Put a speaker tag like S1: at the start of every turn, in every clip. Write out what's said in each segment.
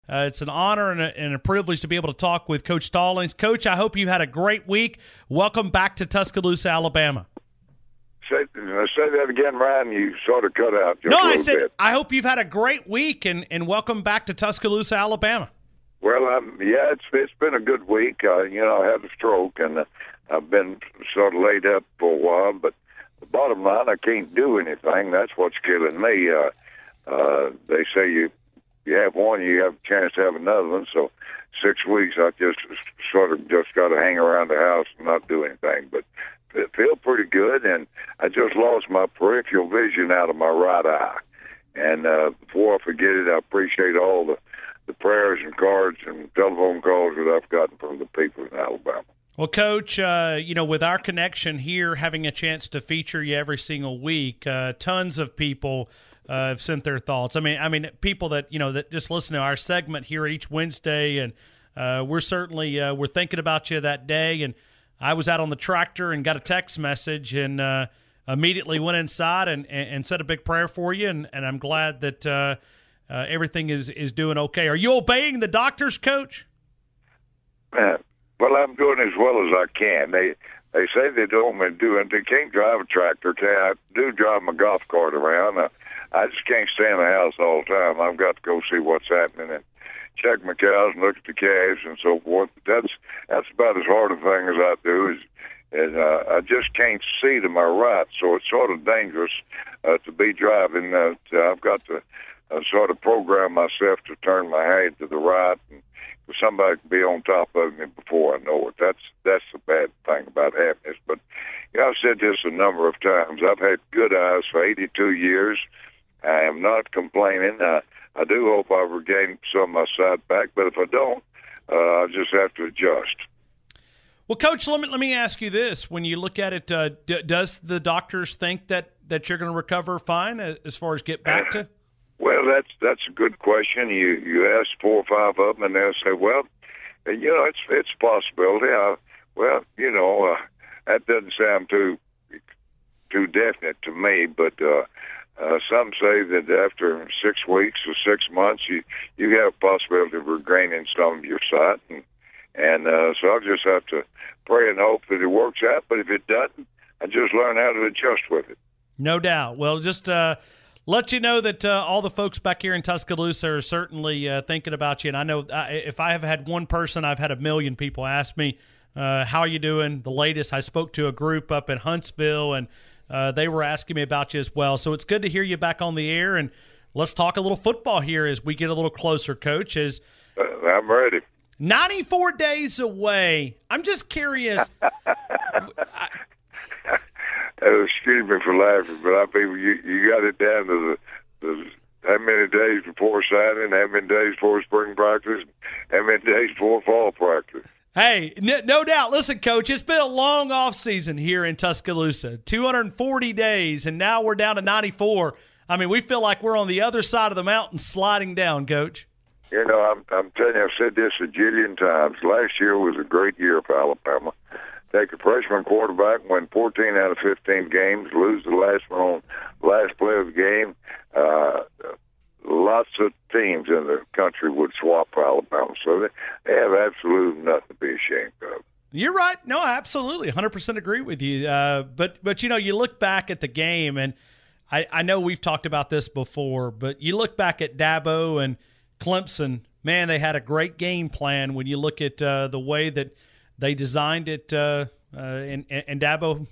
S1: It's an honor and a privilege to be able to talk with Coach Stallings. Coach, I hope you had a great week. Welcome back to Tuscaloosa, Alabama.
S2: Say that again, Ryan. You sort of cut out just
S1: no,
S2: a little
S1: I said
S2: bit.
S1: I hope you've had a great week, and welcome back to Tuscaloosa, Alabama.
S2: Well, yeah, it's been a good week. I had a stroke, and I've been sort of laid up for a while. But the bottom line, I can't do anything. That's what's killing me. They say you have one, you have a chance to have another one. So 6 weeks, I just got to hang around the house and not do anything. But it feels pretty good, and I just lost my peripheral vision out of my right eye. And before I forget it, I appreciate all the prayers and cards and telephone calls that I've gotten from the people in Alabama.
S1: Well, Coach, with our connection here, having a chance to feature you every single week, tons of people have sent their thoughts. I mean, people that that just listen to our segment here each Wednesday, and we're certainly we're thinking about you that day. And I was out on the tractor and got a text message, and immediately went inside and said a big prayer for you. And I'm glad that everything is doing okay. Are you obeying the doctors, Coach?
S2: Well, I'm doing as well as I can. They say they don't want me to do it. They can't drive a tractor. I do drive my golf cart around. I just can't stay in the house all the time. I've got to go see what's happening and check my cows and look at the calves and so forth. That's about as hard a thing as I do. I just can't see to my right, so it's sort of dangerous to be driving. I've got to sort of program myself to turn my head to the right, and somebody can be on top of me before I know it. That's the bad thing about having this. But I've said this a number of times. I've had good eyes for 82 years. I am not complaining. I do hope I regain some of my sight back, but if I don't, I'll just have to adjust.
S1: Well, Coach, let me ask you this. When you look at it, does the doctors think that you're going to recover fine as far as get back to?
S2: Well, that's a good question. You ask 4 or 5 of them, and they'll say, well, it's a possibility. That doesn't sound too definite to me, but some say that after 6 weeks or 6 months, you have a possibility of regaining some of your sight, and so I'll just have to pray and hope that it works out. But if it doesn't, I just learn how to adjust with it.
S1: No doubt. Well, just let you know that all the folks back here in Tuscaloosa are certainly thinking about you. And I know if I have had one person, I've had 1 million people ask me, how are you doing? The latest, I spoke to a group up in Huntsville, and they were asking me about you as well. So it's good to hear you back on the air, and let's talk a little football here as we get a little closer, Coach.
S2: I'm ready.
S1: 94 days away. I'm just curious.
S2: Excuse me for laughing, but I think you got it down to the how many days before signing, how many days before spring practice, how many days before fall practice.
S1: Hey, no doubt. Listen, Coach, it's been a long offseason here in Tuscaloosa, 240 days, and now we're down to 94. I mean, we feel like we're on the other side of the mountain sliding down, Coach.
S2: I'm telling you, I've said this a jillion times. Last year was a great year for Alabama. Take a freshman quarterback, win 14 out of 15 games, lose the last one on last play of the game. Lots of teams in the country would swap for Alabama, so they have absolutely nothing to be ashamed of.
S1: You're right. No, absolutely. 100% agree with you. But you look back at the game, and I know we've talked about this before, but you look back at Dabo and Clemson, man, they had a great game plan when you look at the way that they designed it. And Dabo,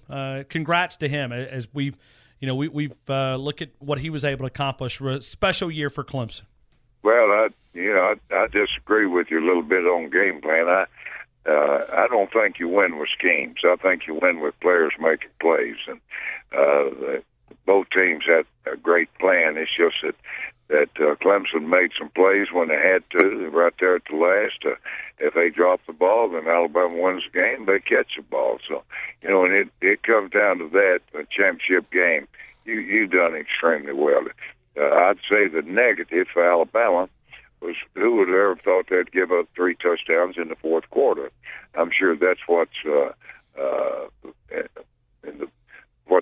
S1: congrats to him as we've look at what he was able to accomplish. A special year for Clemson.
S2: Well, I disagree with you a little bit on game plan. I don't think you win with schemes. I think you win with players making plays, and both teams had a great plan. It's just that Clemson made some plays when they had to, right there at the last. If they drop the ball, then Alabama wins the game. They catch the ball. So, and it comes down to that, a championship game. You've done extremely well. I'd say the negative for Alabama was who would have ever thought they'd give up 3 touchdowns in the fourth quarter. I'm sure that's what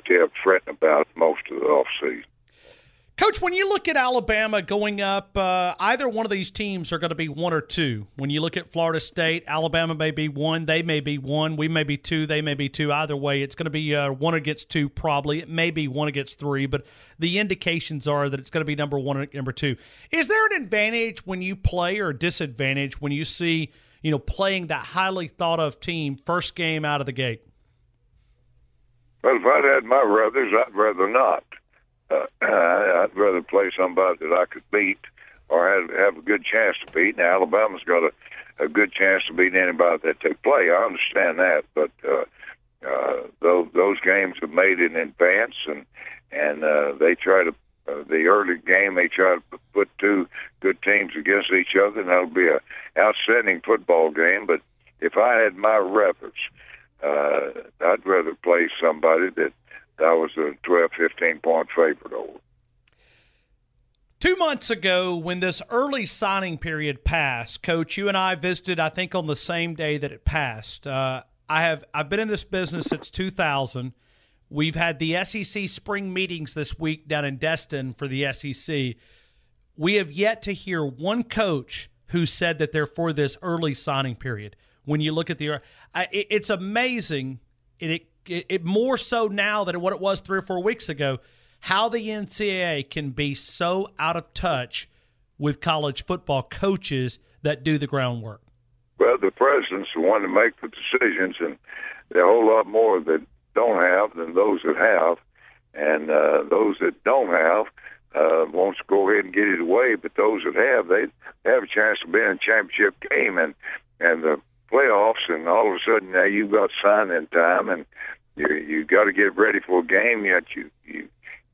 S2: they have fretting about most of the offseason.
S1: Coach, when you look at Alabama going up, either one of these teams are going to be 1 or 2. When you look at Florida State, Alabama may be 1, they may be 1, we may be 2, they may be 2. Either way, it's going to be 1 against 2 probably. It may be 1 against 3, but the indications are that it's going to be number 1 and number 2. Is there an advantage when you play or a disadvantage when you see, playing that highly thought-of team first game out of the gate?
S2: Well, if I'd had my brothers, I'd rather not. I'd rather play somebody that I could beat or have a good chance to beat. Now, Alabama's got a good chance to beat anybody that they play. I understand that, but those games are made in advance, and they try to the early game they try to put 2 good teams against each other, and that'll be an outstanding football game. But if I had my brothers, I'd rather play somebody that I was a 12, 15-point favorite over.
S1: 2 months ago, when this early signing period passed, Coach, you and I visited, I think, on the same day that it passed. I've been in this business since 2000. We've had the SEC spring meetings this week down in Destin for the SEC. We have yet to hear one coach who said that they're for this early signing period. When you look at it's amazing. It more so now than what it was 3 or 4 weeks ago, how the NCAA can be so out of touch with college football coaches that do the groundwork.
S2: Well, the president's the one to make the decisions, and there are a whole lot more that don't have than those that have, and those that don't have wants to go ahead and get it away, but those that have, they have a chance to be in a championship game and the playoffs, and all of a sudden now you've got signing time, and you got to get ready for a game. Yet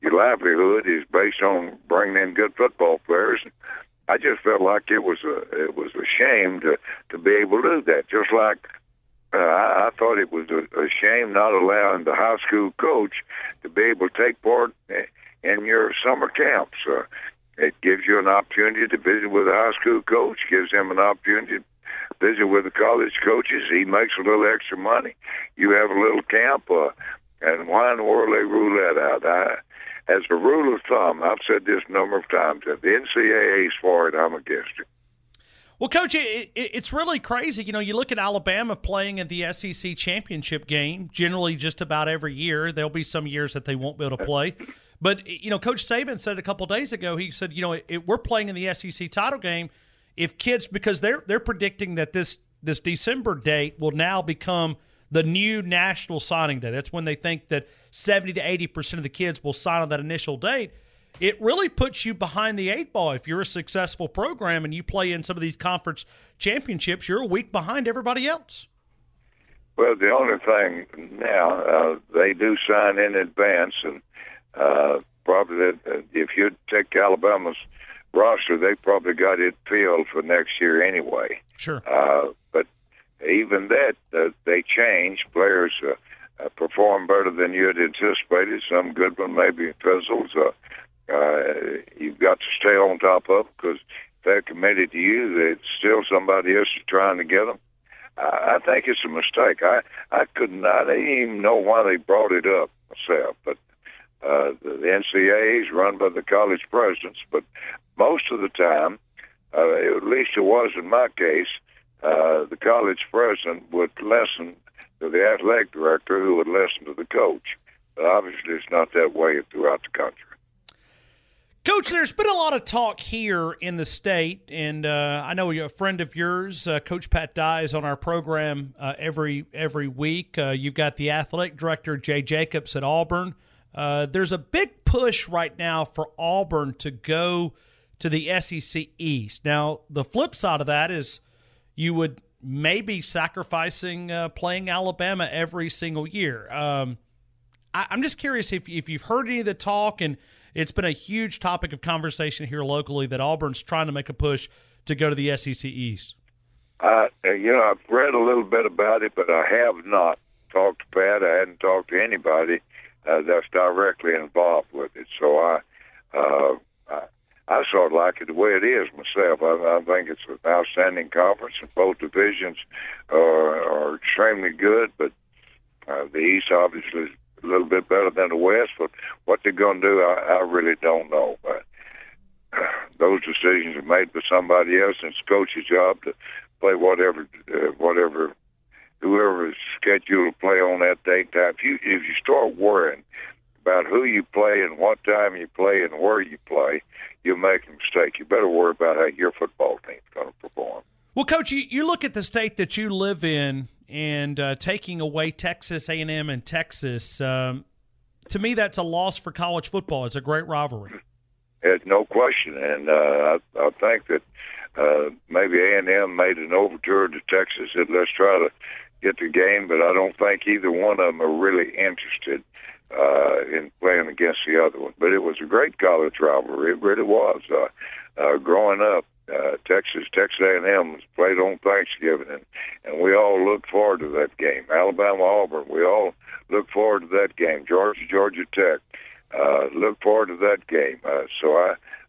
S2: your livelihood is based on bringing in good football players. I just felt like it was a shame to be able to do that. Just like I thought it was a shame not allowing the high school coach to be able to take part in your summer camps. It gives you an opportunity to visit with a high school coach, gives him an opportunity to visit with the college coaches. He makes a little extra money. You have a little camp, and why in the world they rule that out? As a rule of thumb, I've said this a number of times, if the NCAA is for it, I'm against it.
S1: Well, Coach, it's really crazy. You look at Alabama playing in the SEC championship game generally just about every year. There'll be some years that they won't be able to play. But, Coach Saban said a couple of days ago, he said, we're playing in the SEC title game. If kids, because they're predicting that this December date will now become the new national signing day. That's when they think that 70 to 80% of the kids will sign on that initial date. It really puts you behind the 8 ball. If you're a successful program and you play in some of these conference championships, you're a week behind everybody else.
S2: Well, the only thing now, they do sign in advance, and probably if you take Alabama's roster, they probably got it filled for next year anyway.
S1: Sure.
S2: But even that, they change. Players perform better than you had anticipated. Some good one maybe fizzles. You've got to stay on top of them because if they're committed to you, it's still somebody else is trying to get them. I think it's a mistake. I didn't even know why they brought it up myself, but the NCAA is run by the college presidents, but most of the time, at least it was in my case, the college president would listen to the athletic director who would listen to the coach. But obviously it's not that way throughout the country.
S1: Coach, there's been a lot of talk here in the state, and I know a friend of yours, Coach Pat Dye, is on our program every week. You've got the athletic director, Jay Jacobs, at Auburn. There's a big push right now for Auburn to go to the SEC East. Now, the flip side of that is you would maybe sacrificing playing Alabama every single year. I'm just curious if you've heard any of the talk, and it's been a huge topic of conversation here locally that Auburn's trying to make a push to go to the SEC East. I've
S2: read a little bit about it, but I have not talked to Pat. I hadn't talked to anybody that's directly involved with it. So I sort of like it the way it is myself. I think it's an outstanding conference, and both divisions are extremely good, but the East obviously a little bit better than the West, but what they're going to do, I really don't know. But those decisions are made by somebody else, and it's coach's job to play whoever is scheduled to play on that date time. If you start worrying about who you play and what time you play and where you play, you'll make a mistake. You better worry about how your football team's going to perform.
S1: Well, Coach, you look at the state that you live in, and taking away Texas A&M and Texas, to me that's a loss for college football. It's a great rivalry.
S2: There's no question, and I think that maybe A&M made an overture to Texas that let's try to get the game, but I don't think either one of them are really interested in playing against the other one. But it was a great college rivalry. It really was. Growing up, Texas A&M was played on Thanksgiving, and we all look forward to that game. Alabama, Auburn, we all look forward to that game. Georgia Tech, look forward to that game. So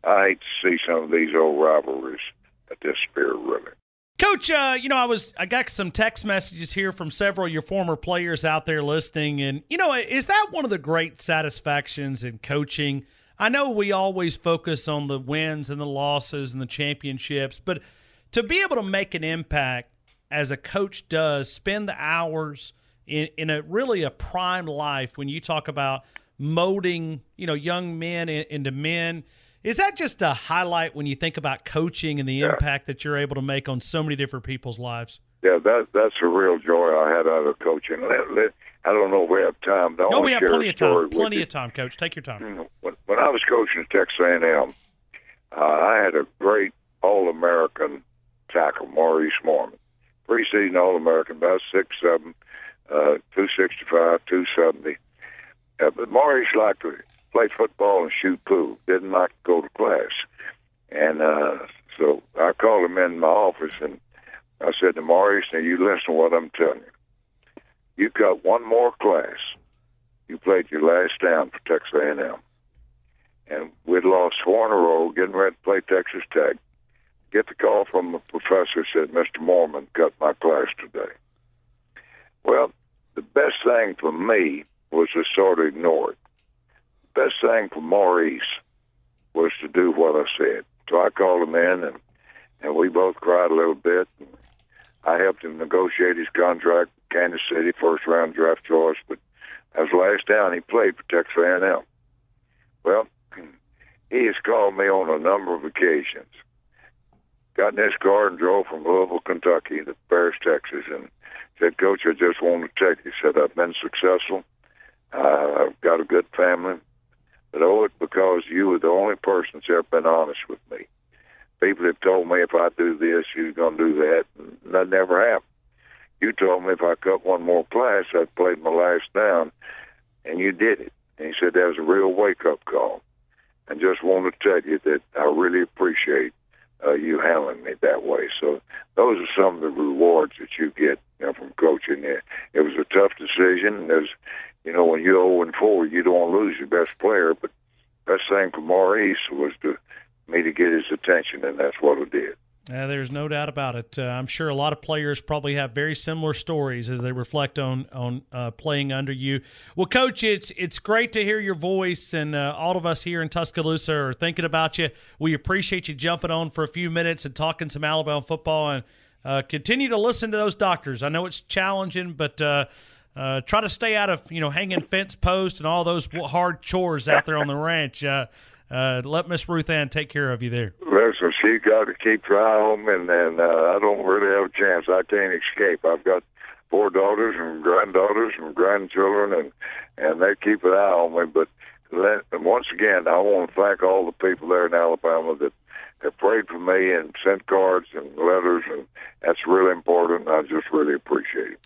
S2: I hate to see some of these old rivalries disappear, really.
S1: Coach, I got some text messages here from several of your former players out there listening, and, is that one of the great satisfactions in coaching? I know we always focus on the wins and the losses and the championships, but to be able to make an impact as a coach does, spend the hours in a really a prime life when you talk about molding, young men into men, is that just a highlight when you think about coaching and the impact that you're able to make on so many different people's lives?
S2: Yeah, that's a real joy I had out of coaching. I don't know if we have time.
S1: No, we have plenty of time. Plenty of time, Coach. Take your time.
S2: When I was coaching at Texas A&M, I had a great All-American tackle, Maurice Mormon. Preseason All-American, about 6'7", 265, 270. But Maurice liked to play football and shoot pool. Didn't like to go to class. And so I called him in my office, and I said to Maurice, now you listen to what I'm telling you. You've got one more class. You played your last down for Texas A&M. And we'd lost 4 in a row, getting ready to play Texas Tech. Get the call from the professor, said, Mr. Mormon cut my class today. Well, the best thing for me was to sort of ignore it. The best thing for Maurice was to do what I said. So I called him in, and we both cried a little bit. And I helped him negotiate his contract with Kansas City, first-round draft choice. But as last down, he played for Texas A&M. Well, he has called me on a number of occasions. Got in his car and drove from Louisville, Kentucky to Paris, Texas, and said, Coach, I just want to tell you, he said, I've been successful. I've got a good family. But I owe it because you were the only person that's ever been honest with me. People have told me if I do this, you're going to do that, and that never happened. You told me if I cut one more class, I'd played my last down, and you did it. And he said that was a real wake-up call. And just want to tell you that I really appreciate you handling me that way. So those are some of the rewards that you get from coaching. It was a tough decision. There's, when you're 0-4, you don't want to lose your best player. But best thing for Maurice was to get his attention, and that's what it did.
S1: There's no doubt about it. I'm sure a lot of players probably have very similar stories as they reflect on playing under you. Well, Coach, it's great to hear your voice, and all of us here in Tuscaloosa are thinking about you. We appreciate you jumping on for a few minutes and talking some Alabama football, and continue to listen to those doctors. I know it's challenging, but try to stay out of hanging fence posts and all those hard chores out there on the ranch. Let Miss Ruth Ann take care of you there.
S2: Listen, she got to keep her eye on me, and I don't really have a chance. I can't escape. I've got 4 daughters and granddaughters and grandchildren, and they keep an eye on me. But once again, I want to thank all the people there in Alabama that have prayed for me and sent cards and letters, and that's really important. I just really appreciate it.